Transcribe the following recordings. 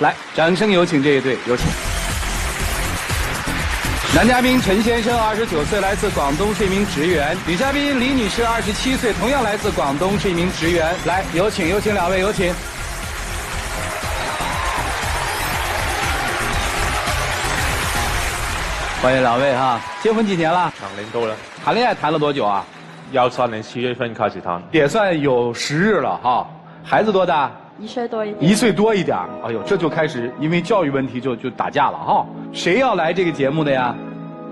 来，掌声有请这一对，有请。男嘉宾陈先生，29岁，来自广东，是一名职员；女嘉宾李女士，27岁，同样来自广东，是一名职员。来，有请两位，有请。欢迎两位哈，结婚几年了2年多了。谈恋爱谈了多久啊13年7月份开始谈，也算有10日了哈。孩子多大？1岁多一点。1岁多一点。哎呦，这就开始因为教育问题就打架了哈。谁要来这个节目的呀？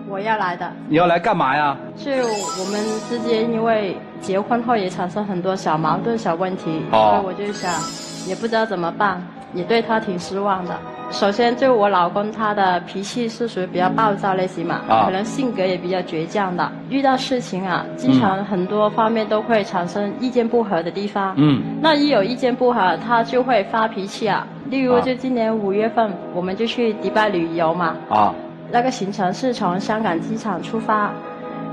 我要来的。你要来干嘛呀？就我们之间因为结婚后也产生很多小矛盾、小问题，所以我就想，也不知道怎么办，也对他挺失望的。首先，就我老公他的脾气是属于比较暴躁类型嘛，可能性格也比较倔强的。遇到事情啊，经常很多方面都会产生意见不合的地方。那一有意见不合，他就会发脾气啊。例如，就今年5月份，我们就去迪拜旅游嘛。那个行程是从香港机场出发，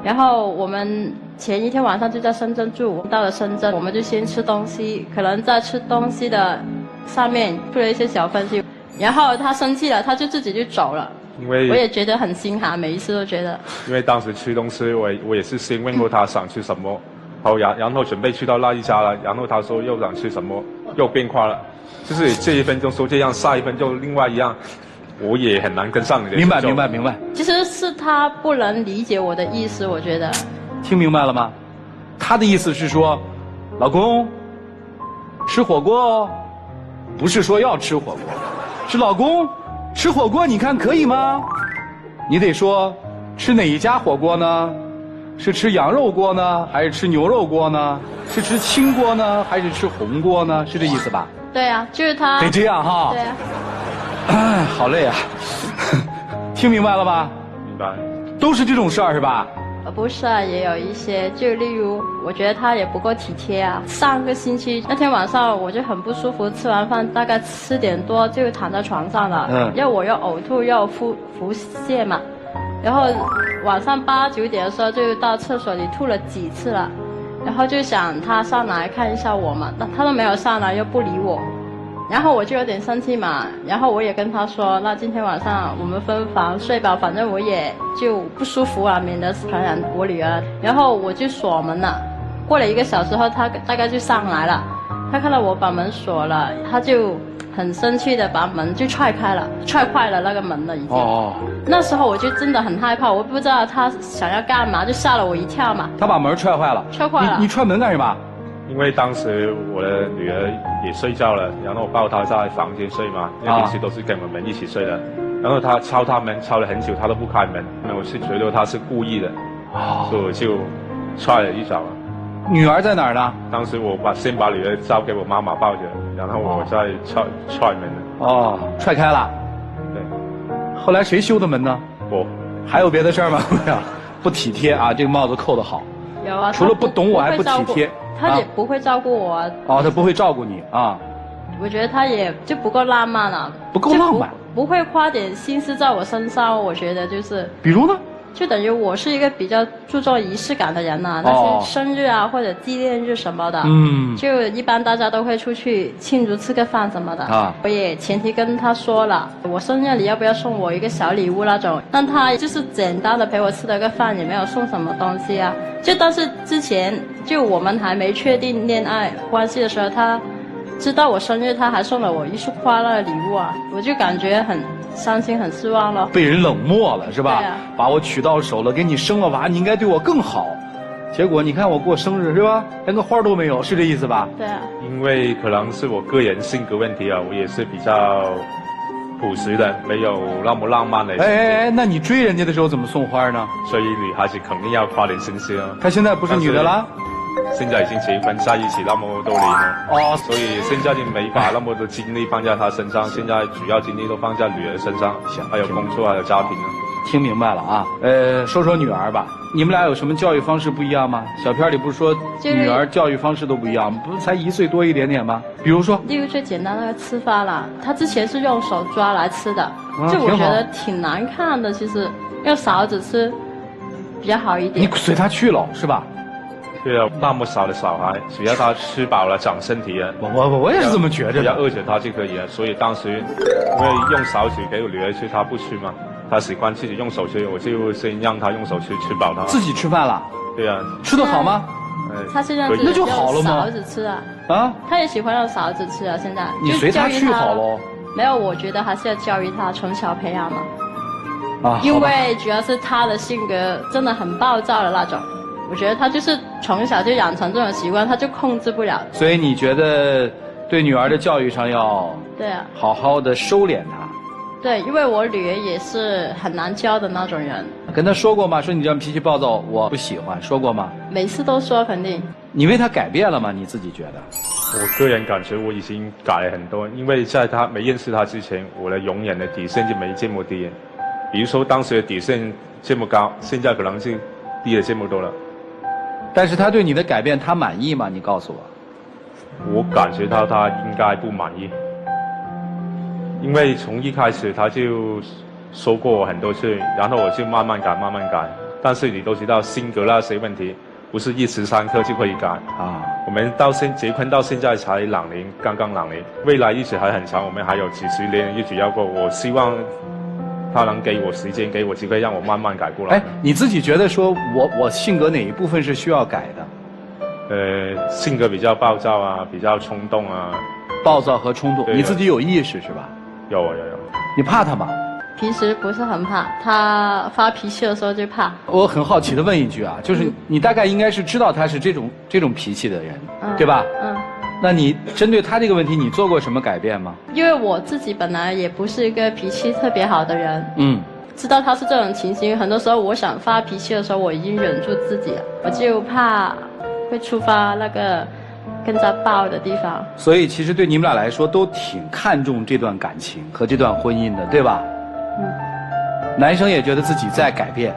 然后我们前一天晚上就在深圳住。到了深圳，我们就先吃东西，可能在吃东西的上面出了一些小分歧。然后他生气了，他就自己就走了。因为我也觉得很心寒，每一次都觉得。因为当时吃东西，我也是先问过他想吃什么，然后准备去到那一家了，然后他说又想吃什么，又变化了，就是这一分钟说这样，下一分就另外一样，我也很难跟上你的。明白。其实是他不能理解我的意思，我觉得。听明白了吗？他的意思是说，老公，吃火锅哦，不是说要吃火锅。是老公，吃火锅你看可以吗？你得说，吃哪一家火锅呢？是吃羊肉锅呢，还是吃牛肉锅呢？是吃清锅呢，还是吃红锅呢？是这意思吧？对啊，就是他。得这样哈。对啊。哎，好累啊。听明白了吧？明白。都是这种事儿是吧？不是啊，也有一些，就例如，我觉得他也不够体贴啊。上个星期那天晚上我就很不舒服，吃完饭大概4点多就躺在床上了，要我又呕吐又腹泻嘛，然后晚上8、9点的时候就到厕所里吐了几次了，然后就想他上来看一下我嘛，但他都没有上来，又不理我。然后我就有点生气嘛，然后我也跟他说，那今天晚上我们分房睡吧，反正我也就不舒服啊，免得传染我女儿。然后我就锁门了。过了1个小时后，他大概就上来了，他看到我把门锁了，他就很生气的把门就踹坏了那个门了已经。那时候我就真的很害怕，我不知道他想要干嘛，就吓了我一跳嘛。他把门踹坏了。你踹门干什么？因为当时我的女儿也睡觉了，然后我抱她在房间睡嘛，因为平时都是跟我们一起睡的。然后她敲他门，敲了很久，她都不开门。那我是觉得她是故意的，所以我就踹了一脚。女儿在哪儿呢？当时我先把女儿交给我妈妈抱着，然后我再踹门的。踹开了。对。后来谁修的门呢？我。还有别的事儿吗？不体贴啊，这个帽子扣得好。有啊。除了不懂我还不体贴。他也不会照顾我。他不会照顾你啊。我觉得他也就不够浪漫了。不够浪漫。不会花点心思在我身上，我觉得就是。比如呢？就等于我是一个比较注重仪式感的人呐，那些生日啊或者纪念日什么的，就一般大家都会出去庆祝吃个饭什么的。我也前提跟他说了，我生日你要不要送我一个小礼物那种，但他就是简单的陪我吃了个饭，也没有送什么东西啊。但是之前就我们还没确定恋爱关系的时候，他知道我生日，他还送了我一束花那个礼物啊，我就感觉很伤心很失望了，被人冷漠了是吧？对啊，把我娶到手了，给你生了娃，你应该对我更好。结果你看我过生日是吧，连个花都没有，是这意思吧？对啊。因为可能是我个人性格问题啊，我也是比较朴实的，没有那么浪漫的。那你追人家的时候怎么送花呢？所以女孩子肯定要花点心思啊。她现在不是女的啦？现在已经结婚在一起那么多年了，所以现在就没把那么多精力放在他身上，现在主要精力都放在女儿身上，还有工作还有家庭呢。听明白了啊，说说女儿吧，你们俩有什么教育方式不一样吗？小片里不是说女儿教育方式都不一样，不是才1岁多一点点吗？比如说，例如最简单的吃法啦，她之前是用手抓来吃的，就我觉得挺难看的，其实用勺子吃比较好一点。你随她去了是吧？对啊，那么小的小孩，只要他吃饱了长身体了，我也是这么觉着的。不要饿着他就可以了。所以当时因为用勺子给我女儿吃，她不吃嘛，她喜欢自己用手吃，我就先让她用手吃，吃饱她。自己吃饭了？对啊。吃得好吗？他现在那就好了吗？勺子吃啊。啊？他也喜欢用勺子吃啊，现在。你随他去好喽。没有，我觉得还是要教育他，从小培养嘛。啊。因为主要是他的性格真的很暴躁的那种。我觉得他就是从小就养成这种习惯，他就控制不了。所以你觉得对女儿的教育上要对啊，好好的收敛她。对，因为我女儿也是很难教的那种人。跟她说过吗？说你这样脾气暴躁，我不喜欢，说过吗？每次都说，肯定。你为她改变了吗？你自己觉得？我个人感觉我已经改了很多，因为在她没认识她之前，我的容忍的底线就没这么低。比如说当时的底线这么高，现在可能就低了这么多了。但是他对你的改变，他满意吗？你告诉我。我感觉到他应该不满意，因为从一开始他就说过我很多次，然后我就慢慢改，慢慢改。但是你都知道，性格那些问题不是一时三刻就可以改啊。我们结婚到现在才2年，刚刚2年，未来日子还很长，我们还有几十年日子要过。我希望他能给我时间，给我机会，让我慢慢改过来。哎，你自己觉得说我性格哪一部分是需要改的？性格比较暴躁啊，比较冲动啊。暴躁和冲动，你自己有意识是吧？有。你怕他吗？平时不是很怕，他发脾气的时候就怕。我很好奇的问一句啊，就是你大概应该是知道他是这种脾气的人，对吧？那你针对他这个问题，你做过什么改变吗？因为我自己本来也不是一个脾气特别好的人，知道他是这种情形，很多时候我想发脾气的时候，我已经忍住自己了，我就怕会触发那个更加爆的地方。所以其实对你们俩来说都挺看重这段感情和这段婚姻的，对吧？男生也觉得自己在改变。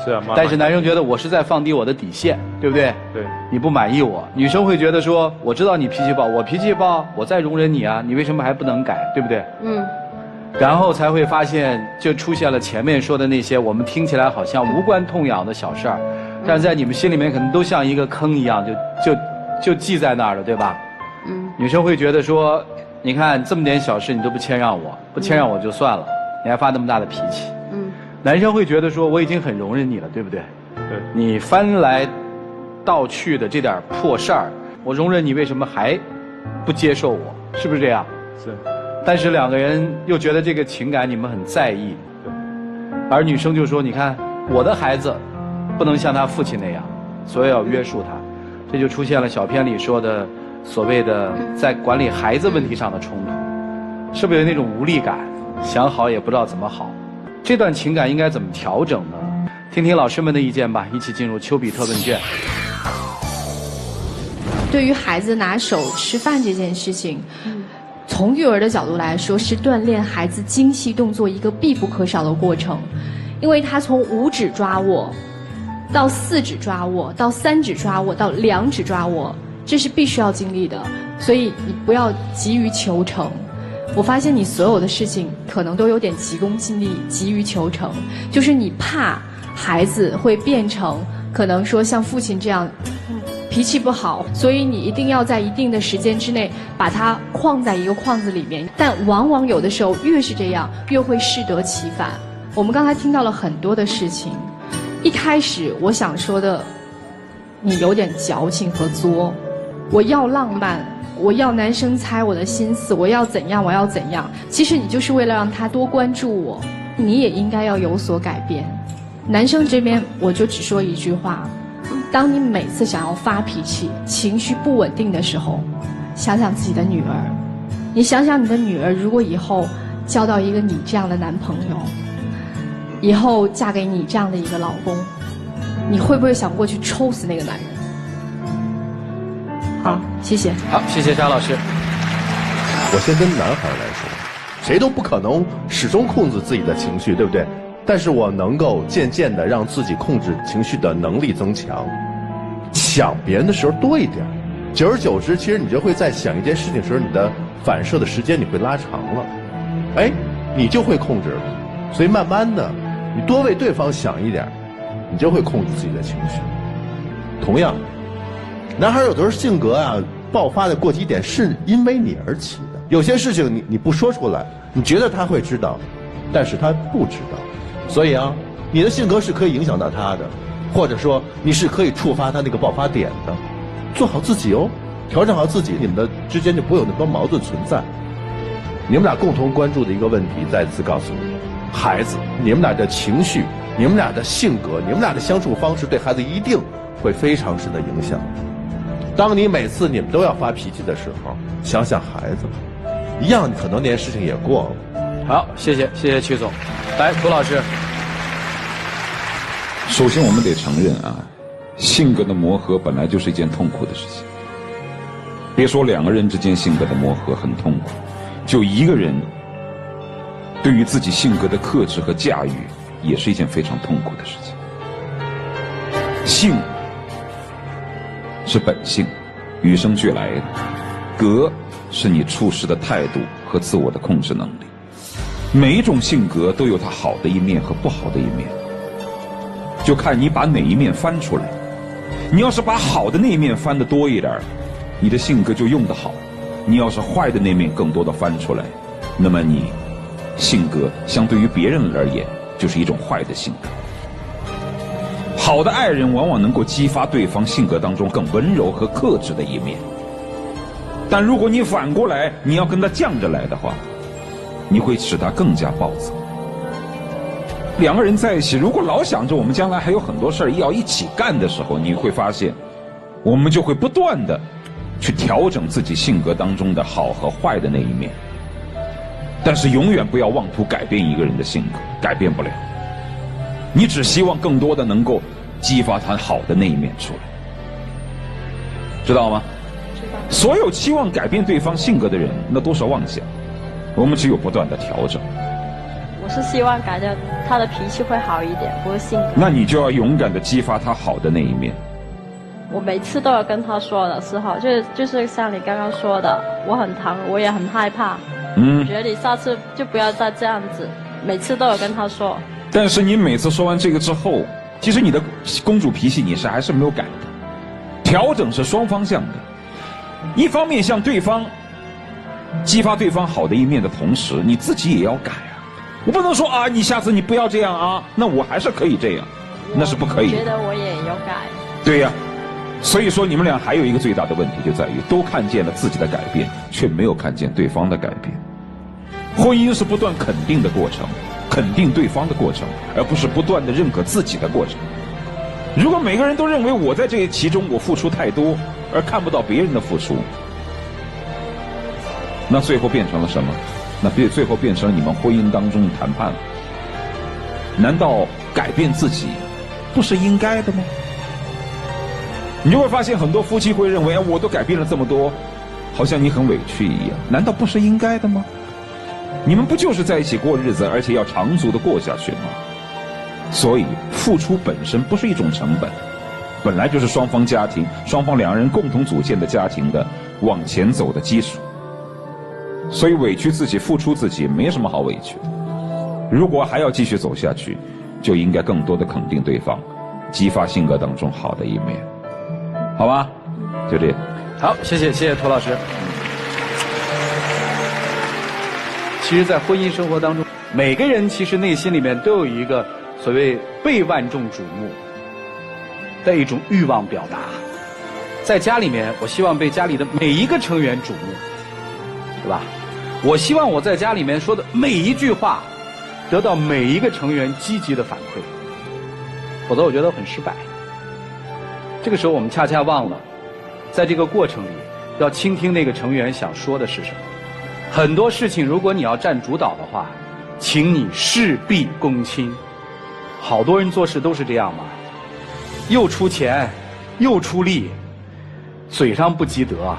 是啊，但是男生觉得我是在放低我的底线，对不对？对。你不满意我，女生会觉得说，我知道你脾气暴，我脾气暴，我再容忍你啊，你为什么还不能改，对不对？然后才会发现，就出现了前面说的那些我们听起来好像无关痛痒的小事儿，但是在你们心里面可能都像一个坑一样，就记在那儿了，对吧？女生会觉得说，你看这么点小事你都不谦让我，不谦让我就算了，你还发那么大的脾气。男生会觉得说，我已经很容忍你了，对不对？对。你翻来倒去的这点破事儿，我容忍你，为什么还不接受我？是不是这样？是。但是2个人又觉得这个情感你们很在意，对。而女生就说，你看我的孩子不能像他父亲那样，所以要约束他，这就出现了小片里说的所谓的在管理孩子问题上的冲突，是不是有那种无力感，想好也不知道怎么好？这段情感应该怎么调整呢？听听老师们的意见吧，一起进入丘比特问卷。对于孩子拿手吃饭这件事情，从育儿的角度来说，是锻炼孩子精细动作一个必不可少的过程，因为他从5指抓握，到4指抓握，到3指抓握，到2指抓握，这是必须要经历的，所以你不要急于求成。我发现你所有的事情可能都有点急功近利、急于求成，就是你怕孩子会变成可能说像父亲这样脾气不好，所以你一定要在一定的时间之内把它框在一个框子里面。但往往有的时候越是这样，越会适得其反。我们刚才听到了很多的事情，一开始我想说的，你有点矫情和作，我要浪漫，我要男生猜我的心思，我要怎样，我要怎样。其实你就是为了让他多关注我，你也应该要有所改变。男生这边我就只说一句话，当你每次想要发脾气、情绪不稳定的时候，想想自己的女儿，你想想你的女儿如果以后交到一个你这样的男朋友，以后嫁给你这样的一个老公，你会不会想过去抽死那个男人？好，谢谢。好，谢谢张老师。我先跟男孩来说，谁都不可能始终控制自己的情绪，对不对？但是我能够渐渐的让自己控制情绪的能力增强，想别人的时候多一点，久而久之，其实你就会在想一件事情的时候，你的反射的时间你会拉长了，哎，你就会控制了。所以慢慢的，你多为对方想一点，你就会控制自己的情绪。同样，男孩有的时候性格啊爆发的过激点是因为你而起的。有些事情你不说出来，你觉得他会知道，但是他不知道。所以啊，你的性格是可以影响到他的，或者说你是可以触发他那个爆发点的。做好自己哦，调整好自己，你们的之间就不会有那么多矛盾存在。你们俩共同关注的一个问题，再次告诉你，孩子，你们俩的情绪，你们俩的性格，你们俩的相处方式，对孩子一定会非常深的影响。当你每次你们都要发脾气的时候，想想孩子，一样可能那件事情也过了。好，谢谢曲总。来，涂老师。首先，我们得承认啊，性格的磨合本来就是一件痛苦的事情。别说两个人之间性格的磨合很痛苦，就一个人对于自己性格的克制和驾驭，也是一件非常痛苦的事情。性是本性，与生俱来的；格是你处事的态度和自我的控制能力。每一种性格都有它好的一面和不好的一面，就看你把哪一面翻出来。你要是把好的那一面翻得多一点，你的性格就用得好；你要是坏的那面更多的翻出来，那么你性格相对于别人而言就是一种坏的性格。好的爱人往往能够激发对方性格当中更温柔和克制的一面，但如果你反过来你要跟他犟着来的话，你会使他更加暴躁。两个人在一起，如果老想着我们将来还有很多事儿要一起干的时候，你会发现我们就会不断的去调整自己性格当中的好和坏的那一面，但是永远不要妄图改变一个人的性格，改变不了。你只希望更多的能够激发他好的那一面出来，知道吗？知道。所有期望改变对方性格的人，那都是妄想。我们只有不断的调整。我是希望改掉他的脾气会好一点，不是性格。那你就要勇敢的激发他好的那一面。我每次都有跟他说的时候，就是像你刚刚说的，我很疼，我也很害怕。我觉得你下次就不要再这样子，每次都有跟他说。但是你每次说完这个之后，其实你的公主脾气你是还是没有改的。调整是双方向的，一方面向对方激发对方好的一面的同时，你自己也要改啊。我不能说啊，你下次你不要这样啊，那我还是可以这样，那是不可以的。我觉得我也有改。对呀，所以说你们俩还有一个最大的问题就在于，都看见了自己的改变，却没有看见对方的改变。婚姻是不断肯定的过程，肯定对方的过程，而不是不断的认可自己的过程。如果每个人都认为我在这其中我付出太多，而看不到别人的付出，那最后变成了什么？那最后变成了你们婚姻当中的谈判了。难道改变自己不是应该的吗？你就会发现很多夫妻会认为，我都改变了这么多，好像你很委屈一样。难道不是应该的吗？你们不就是在一起过日子，而且要长足的过下去吗？所以付出本身不是一种成本，本来就是双方两人共同组建的家庭的往前走的基础。所以委屈自己付出自己没什么好委屈的。如果还要继续走下去，就应该更多的肯定对方，激发性格当中好的一面，好吧？就这样。好，谢谢涂老师。其实在婚姻生活当中，每个人其实内心里面都有一个所谓被万众瞩目的一种欲望表达。在家里面，我希望被家里的每一个成员瞩目，对吧？我希望我在家里面说的每一句话得到每一个成员积极的反馈，否则我觉得很失败。这个时候我们恰恰忘了，在这个过程里要倾听那个成员想说的是什么。很多事情如果你要占主导的话，请你事必躬亲。好多人做事都是这样嘛，又出钱又出力，嘴上不积德。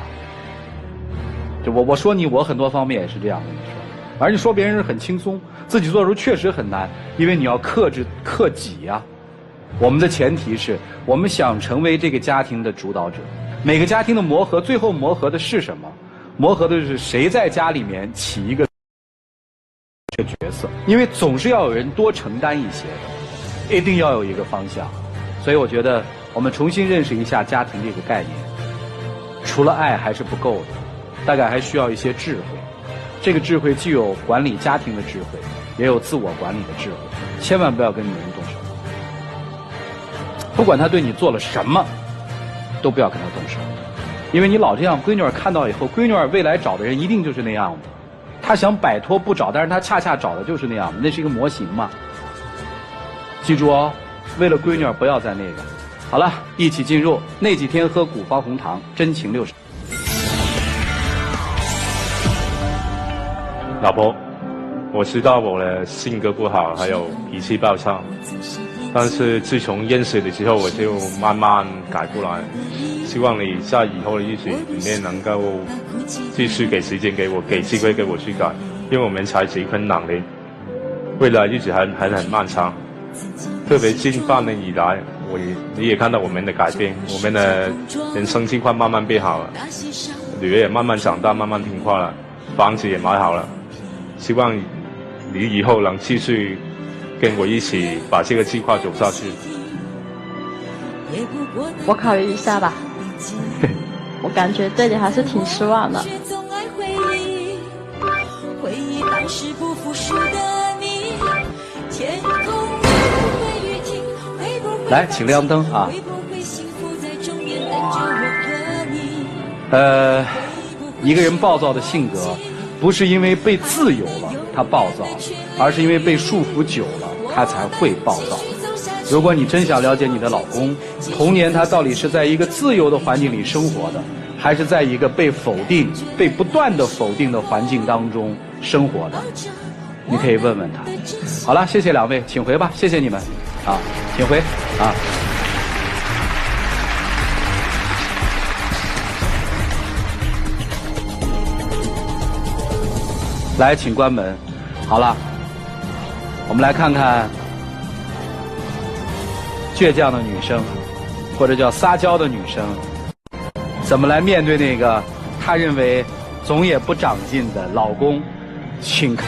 就我说你，我很多方面也是这样跟你说，而你说别人是很轻松，自己做的时候确实很难，因为你要克己呀。我们的前提是我们想成为这个家庭的主导者。每个家庭的磨合，最后磨合的是什么？磨合的是谁在家里面起一个角色，因为总是要有人多承担一些的，一定要有一个方向。所以我觉得我们重新认识一下家庭这个概念。除了爱还是不够的，大概还需要一些智慧。这个智慧既有管理家庭的智慧，也有自我管理的智慧。千万不要跟女人动手，不管她对你做了什么，都不要跟她动手。因为你老这样，闺女儿看到以后，闺女儿未来找的人一定就是那样的。她想摆脱不找，但是她恰恰找的就是那样的，那是一个模型嘛。记住哦，为了闺女儿不要再那个。好了，一起进入那几天喝古方红糖，真情60。老婆，我知道我的性格不好，还有脾气暴躁，但是自从认识你之后，我就慢慢改过来。希望你在以后的日子里面能够继续给时间给我，给机会给我去改，因为我们才结婚2年，未来日子还很漫长。特别近半年以来，你也看到我们的改变，我们的人生计划慢慢变好了，女儿也慢慢长大，慢慢听话了，房子也买好了。希望你以后能继续跟我一起把这个计划走下去。我考虑一下吧。我感觉对你还是挺失望的。来，请亮灯啊！一个人暴躁的性格，不是因为被自由了他暴躁，而是因为被束缚久了他才会暴躁。如果你真想了解你的老公，童年他到底是在一个自由的环境里生活的，还是在一个被否定、被不断的否定的环境当中生活的，你可以问问他。好了，谢谢2位，请回吧，谢谢你们，啊，请回，啊。来，请关门。好了，我们来看看倔强的女生，或者叫撒娇的女生，怎么来面对那个她认为总也不长进的老公。请看。